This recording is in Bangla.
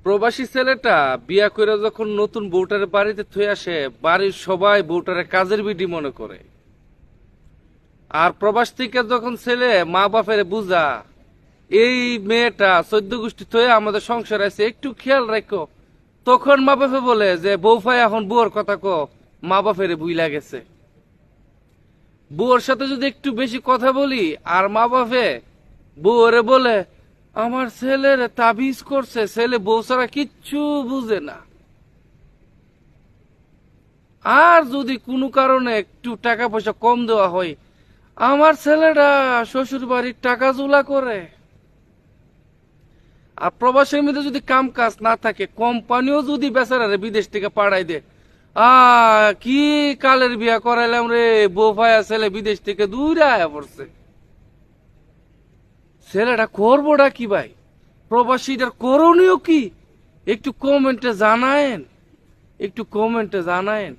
প্রবাসী ছেলেটা বিয়া করে যখন নতুন বউটারে বাড়িতে থুয়ে আসে, বাড়ির সবাই বউটারে কাজের বিডি মনে করে। আর প্রবাস থেকে যখন ছেলে মা বাপের বুঝা এই মেয়েটা 14 গোষ্ঠী থয়ে আমাদের সংসার আছে, একটু খেয়াল রাখো, তখন মা বাপে বলে যে বউ ভাই এখন বউর কথা কো, মা বাপের বুইলা গেছে। বউর সাথে যদি একটু বেশি কথা বলি আর মা বাপে বউরে বলে আমার ছেলের তাবিজ করছে, ছেলে বউ ছাড়া কিচ্ছু বুঝে না। আর যদি কোনো কারণে একটু টাকা পয়সা কম দেওয়া হয়, আমার ছেলেটা শ্বশুর বাড়ির টাকা জোলা করে। আর প্রবাসের মধ্যে যদি কাম কাজ না থাকে, কোম্পানিও যদি বেচারারে বিদেশ থেকে পাঠাই দে, কি কালের বিয়া করাইলাম রে, বউ ভাইয়া ছেলে বিদেশ থেকে দূরে আয়া পড়ছে। ছেলেটা করবোটা কি ভাই, প্রবাসীটার করণীয় কি, একটু কমেন্টে জানায়েন, একটু কমেন্টে জানায়েন।